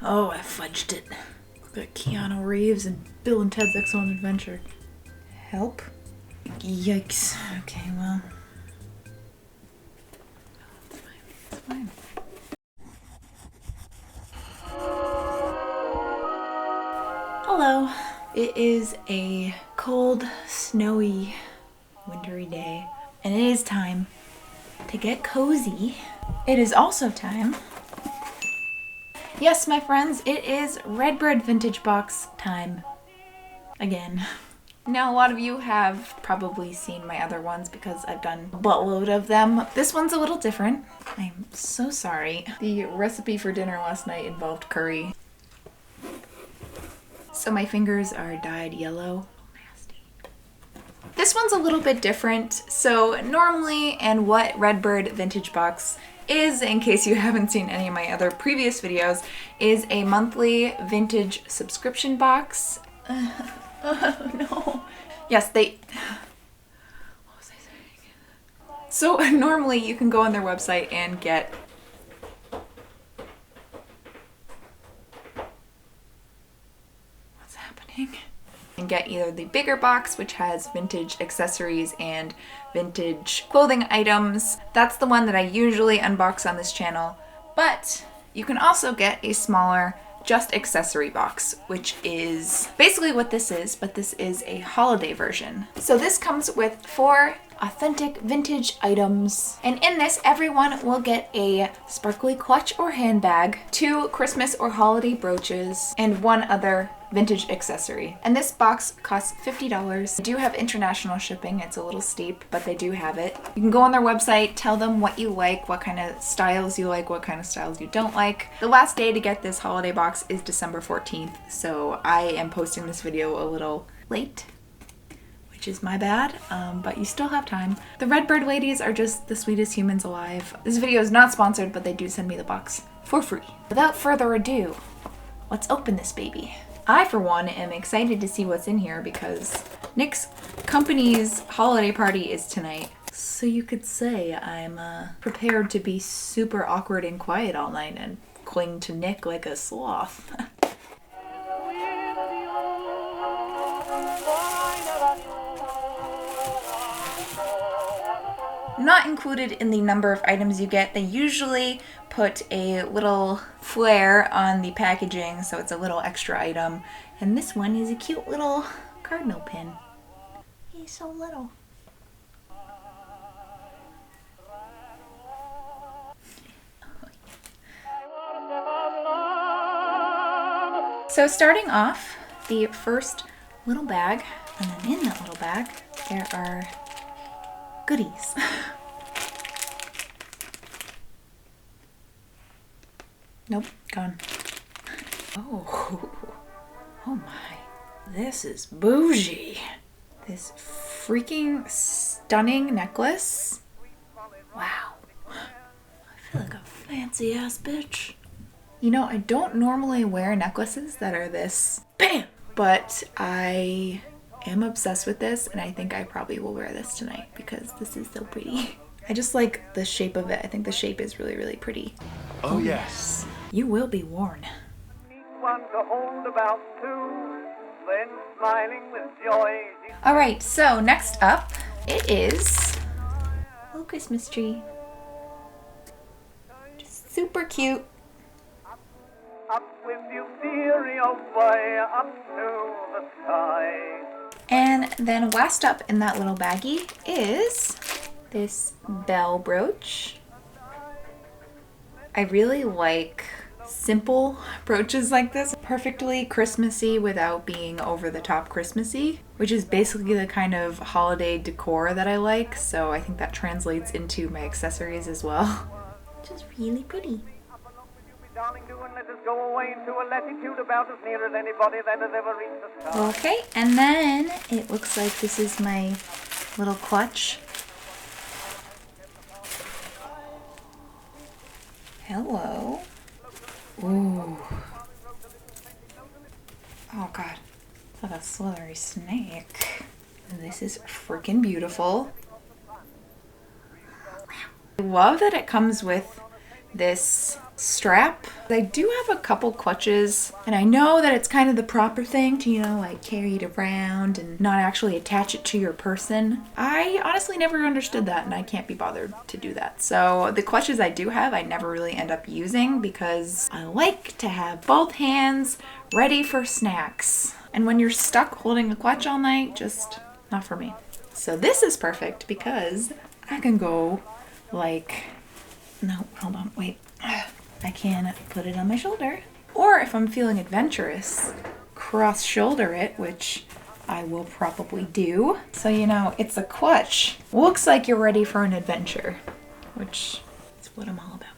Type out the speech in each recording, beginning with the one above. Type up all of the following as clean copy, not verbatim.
Oh, I fudged it. Look at Keanu Reeves and Bill and Ted's Excellent Adventure. Help? Yikes. Okay, well. It's fine. It's fine. Hello. It is a cold, snowy, wintry day, and it is time to get cozy. It is also time. Yes, my friends, it is Redbird vintage box time. Again. Now, a lot of you have probably seen my other ones because I've done a buttload of them. This one's a little different. I'm so sorry. The recipe for dinner last night involved curry. So my fingers are dyed yellow. Nasty. This one's a little bit different. So normally, and what Redbird vintage box is, in case you haven't seen any of my other previous videos, is a monthly vintage subscription box. Oh no. Yes, what was I saying? So normally you can go on their website and get and get either the bigger box, which has vintage accessories and vintage clothing items. That's the one that I usually unbox on this channel. But you can also get a smaller, just accessory box, which is basically what this is, but this is a holiday version. So this comes with 4 authentic vintage items. And in this, everyone will get a sparkly clutch or handbag, 2 Christmas or holiday brooches, and 1 other vintage accessory. And this box costs $50. They do have international shipping. It's a little steep, but they do have it. You can go on their website, tell them what you like, what kind of styles you like, what kind of styles you don't like. The last day to get this holiday box is December 14th, so I am posting this video a little late, which is my bad, but you still have time. The Redbird ladies are just the sweetest humans alive. This video is not sponsored, but they do send me the box for free. Without further ado, let's open this baby. I, for one, am excited to see what's in here because Nick's company's holiday party is tonight. So you could say I'm prepared to be super awkward and quiet all night and cling to Nick like a sloth. Not included in the number of items you get. They usually put a little flare on the packaging, so it's a little extra item. And this one is a cute little cardinal pin. He's so little. So starting off, the first little bag, and then in that little bag, there are goodies. Nope, gone. Oh my. This is bougie. This freaking stunning necklace. Wow. I feel like a fancy ass bitch. You know, I don't normally wear necklaces that are this bam, but I am obsessed with this, and I think I probably will wear this tonight because this is so pretty. I just like the shape of it. I think the shape is really, really pretty. Oh yes. You will be worn. Alright, so next up, it is a little Christmas tree. Just super cute. Up with you, Dearie, away up to the sky. And then last up in that little baggie is this bell brooch. I really like simple brooches like this. Perfectly Christmassy without being over the top Christmassy, which is basically the kind of holiday decor that I like. So I think that translates into my accessories as well. Just really pretty. Okay, and then it looks like this is my little clutch. Hello. Ooh. Oh god. It's like a slithery snake. This is freaking beautiful. I love that it comes with this strap. I do have a couple clutches, and I know that it's kind of the proper thing to, you know, like carry it around and not actually attach it to your person. I honestly never understood that, and I can't be bothered to do that. So the clutches I do have, I never really end up using because I like to have both hands ready for snacks. And when you're stuck holding a clutch all night, just not for me. So this is perfect because I can go like, no, hold on, wait. I can put it on my shoulder. Or if I'm feeling adventurous, cross shoulder it, which I will probably do. So, you know, it's a clutch. Looks like you're ready for an adventure, which is what I'm all about.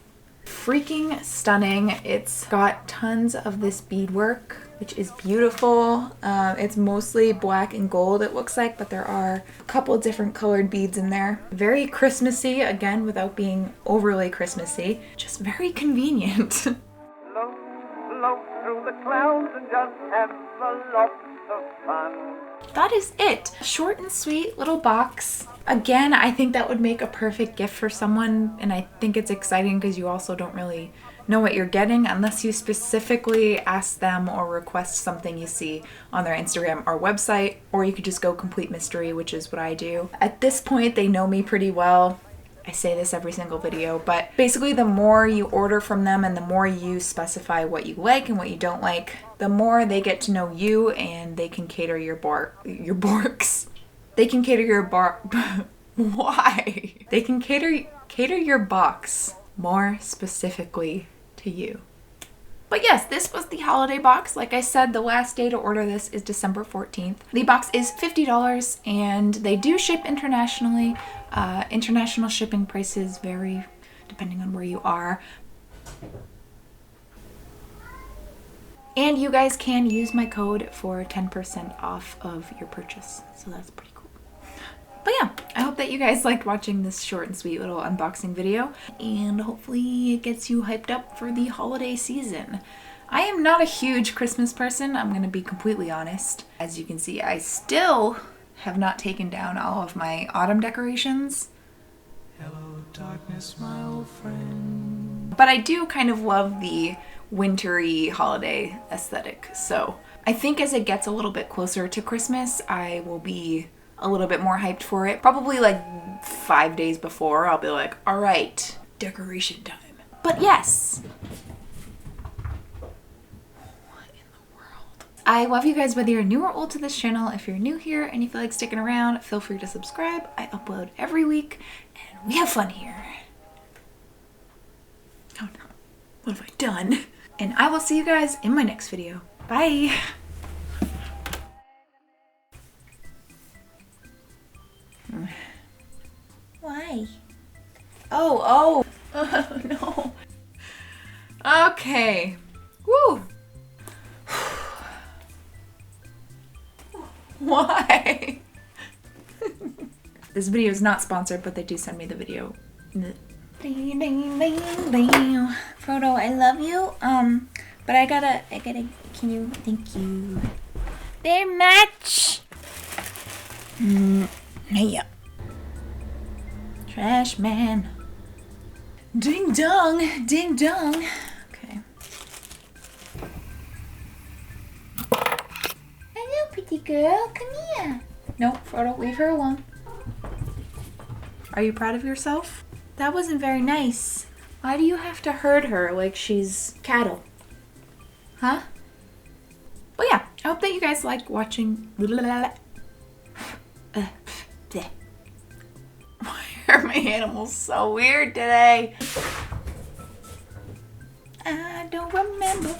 Freaking stunning. It's got tons of this beadwork, which is beautiful. It's mostly black and gold, it looks like, but there are a couple of different colored beads in there. Very Christmassy, again, without being overly Christmassy. Just very convenient. Float, float through the clouds and just have a lot of fun. That is it. Short and sweet little box. Again, I think that would make a perfect gift for someone, and I think it's exciting because you also don't really know what you're getting unless you specifically ask them or request something you see on their Instagram or website, or you could just go complete mystery, which is what I do. At this point, they know me pretty well. I say this every single video, but basically the more you order from them and the more you specify what you like and what you don't like, the more they get to know you and they can cater your borks. They can cater your why? They can cater your box more specifically to you. But yes, this was the holiday box. Like I said, the last day to order this is December 14th. The box is $50 and they do ship internationally. International shipping prices vary depending on where you are. And you guys can use my code for 10% off of your purchase. So that's pretty cool. But yeah, I hope that you guys liked watching this short and sweet little unboxing video, and hopefully it gets you hyped up for the holiday season. I am not a huge Christmas person, I'm gonna be completely honest. As you can see, I still have not taken down all of my autumn decorations. Hello, darkness, my old friend. But I do kind of love the wintry holiday aesthetic. So I think as it gets a little bit closer to Christmas, I will be a little bit more hyped for it. Probably like 5 days before, I'll be like, all right, decoration time. But yes. What in the world? I love you guys whether you're new or old to this channel. If you're new here and you feel like sticking around, feel free to subscribe. I upload every week and we have fun here. Oh no, what have I done? And I will see you guys in my next video. Bye. Why? Oh, no. Okay. Woo. Why? This video is not sponsored, but they do send me the video. Frodo, I love you. But I gotta, can you, thank you very much. Yeah. Trash man. Ding dong, ding dong. Okay. Hello, pretty girl. Come here. No, Frodo, leave her alone. Are you proud of yourself? That wasn't very nice. Why do you have to herd her like she's cattle? Huh? But yeah, I hope that you guys liked watching. Why are my animals so weird today? I don't remember.